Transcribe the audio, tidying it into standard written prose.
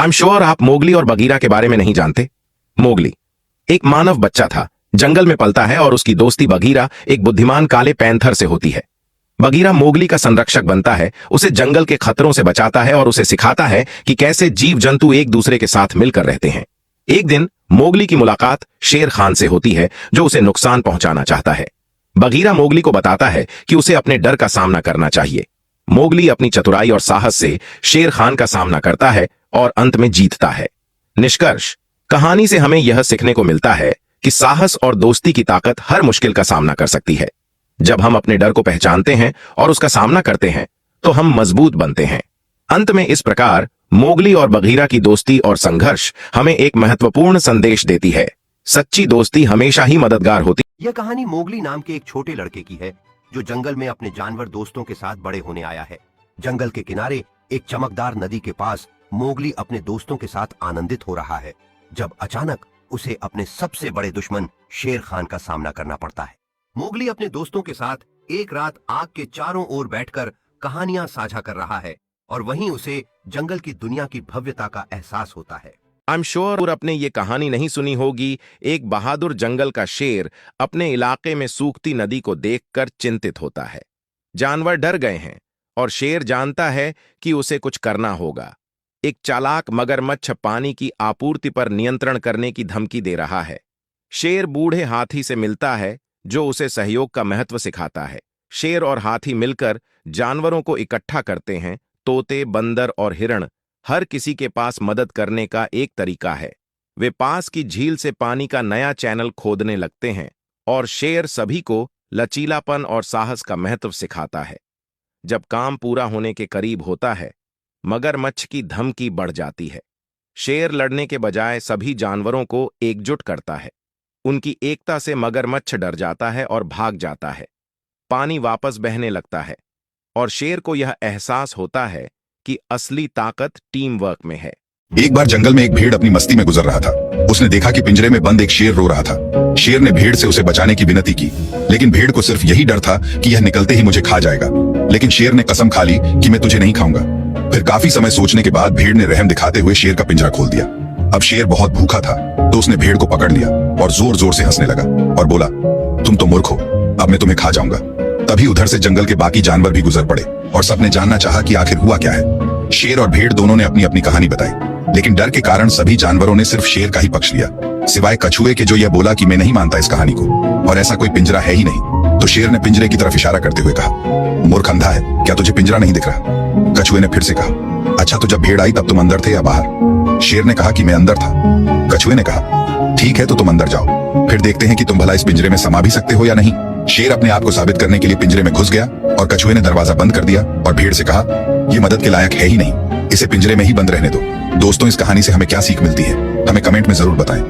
I am sure आप Mowgli और Bagheera के बारे में नहीं जानते। मोगली एक मानव बच्चा था, जंगल में पलता है और उसकी दोस्ती बगीरा एक बुद्धिमान काले पैंथर से होती है। बगीरा मोगली का संरक्षक बनता है, उसे जंगल के खतरों से बचाता है और उसे सिखाता है कि कैसे जीव जंतु एक दूसरे के साथ मिलकर रहते हैं। एक दिन मोगली की मुलाकात शेर खान से होती है, जो उसे नुकसान पहुंचाना चाहता है। बगीरा मोगली को बताता है कि उसे अपने डर का सामना करना चाहिए। मोगली अपनी चतुराई और साहस से शेर खान का सामना करता है और अंत में जीतता है। निष्कर्ष, कहानी से हमें यह सीखने को मिलता है कि साहस और दोस्ती की ताकत हर मुश्किल का सामना कर सकती है। जब हम अपने डर को पहचानते हैं और उसका सामना करते हैं तो हम मजबूत बनते हैं। अंत में इस प्रकार मोगली और बगीरा की दोस्ती और संघर्ष हमें एक महत्वपूर्ण संदेश देती है। सच्ची दोस्ती हमेशा ही मददगार होती। यह कहानी मोगली नाम के एक छोटे लड़के की है, जो जंगल में अपने जानवर दोस्तों के साथ बड़े होने आया है। जंगल के किनारे एक चमकदार नदी के पास मोगली अपने दोस्तों के साथ आनंदित हो रहा है, जब अचानक उसे अपने सबसे बड़े दुश्मन शेर खान का सामना करना पड़ता है। मोगली अपने दोस्तों के साथ एक रात आग के चारों ओर बैठकर कहानियां साझा कर रहा है और वहीं उसे जंगल की दुनिया की भव्यता का एहसास होता है। आई एम श्योर आपने ये कहानी नहीं सुनी होगी। एक बहादुर जंगल का शेर अपने इलाके में सूखती नदी को देखकर चिंतित होता है। जानवर डर गए हैं और शेर जानता है कि उसे कुछ करना होगा। एक चालाक मगरमच्छ पानी की आपूर्ति पर नियंत्रण करने की धमकी दे रहा है। शेर बूढ़े हाथी से मिलता है, जो उसे सहयोग का महत्व सिखाता है। शेर और हाथी मिलकर जानवरों को इकट्ठा करते हैं। तोते, बंदर और हिरण, हर किसी के पास मदद करने का एक तरीका है। वे पास की झील से पानी का नया चैनल खोदने लगते हैं और शेर सभी को लचीलापन और साहस का महत्व सिखाता है। जब काम पूरा होने के करीब होता है, मगरमच्छ की धमकी बढ़ जाती है। शेर लड़ने के बजाय सभी जानवरों को एकजुट करता है। उनकी एकता से मगरमच्छ डर जाता है और भाग जाता है। पानी वापस बहने लगता है और शेर को यह एहसास होता है कि असली ताकत टीम वर्क में है। एक बार जंगल में एक भेड़ अपनी मस्ती में गुजर रहा था। उसने देखा कि पिंजरे में बंद एक शेर रो रहा था। शेर ने भेड़ से उसे बचाने की विनती की, लेकिन भेड़ को सिर्फ यही डर था कि यह निकलते ही मुझे खा जाएगा। लेकिन शेर ने कसम खा ली कि मैं तुझे नहीं खाऊंगा। फिर काफी समय सोचने के बाद भेड़ ने रहम दिखाते हुए शेर का पिंजरा खोल दिया। अब शेर बहुत भूखा था, तो उसने भेड़ को पकड़ लिया और जोर जोर से हंसने लगा और बोला, तुम तो मूर्ख हो, अब मैं तुम्हें खा जाऊंगा। तभी उधर से जंगल के बाकी जानवर भी गुजर पड़े और सबने जानना चाहा कि आखिर हुआ क्या है। शेर और भेड़ दोनों ने अपनी अपनी कहानी बताई, लेकिन डर के कारण सभी जानवरों ने सिर्फ शेर का ही पक्ष लिया, सिवाय कछुए के, जो यह बोला कि मैं नहीं मानता इस कहानी को और ऐसा कोई पिंजरा है ही नहीं। तो शेर ने पिंजरे की तरफ इशारा करते हुए कहा, मूर्ख अंधा है क्या, तुझे पिंजरा नहीं दिख रहा? कछुए ने फिर से कहा, अच्छा तो जब भेड़ आई तब तुम अंदर थे या बाहर? शेर ने कहा कि मैं अंदर था। कछुए ने कहा, ठीक है तो तुम अंदर जाओ, फिर देखते हैं कि तुम भला इस पिंजरे में समा भी सकते हो या नहीं। शेर अपने आप को साबित करने के लिए पिंजरे में घुस गया और कछुए ने दरवाजा बंद कर दिया और भेड़ से कहा, ये मदद के लायक है ही नहीं, इसे पिंजरे में ही बंद रहने दो। दोस्तों, इस कहानी से हमें क्या सीख मिलती है, हमें कमेंट में जरूर बताएं।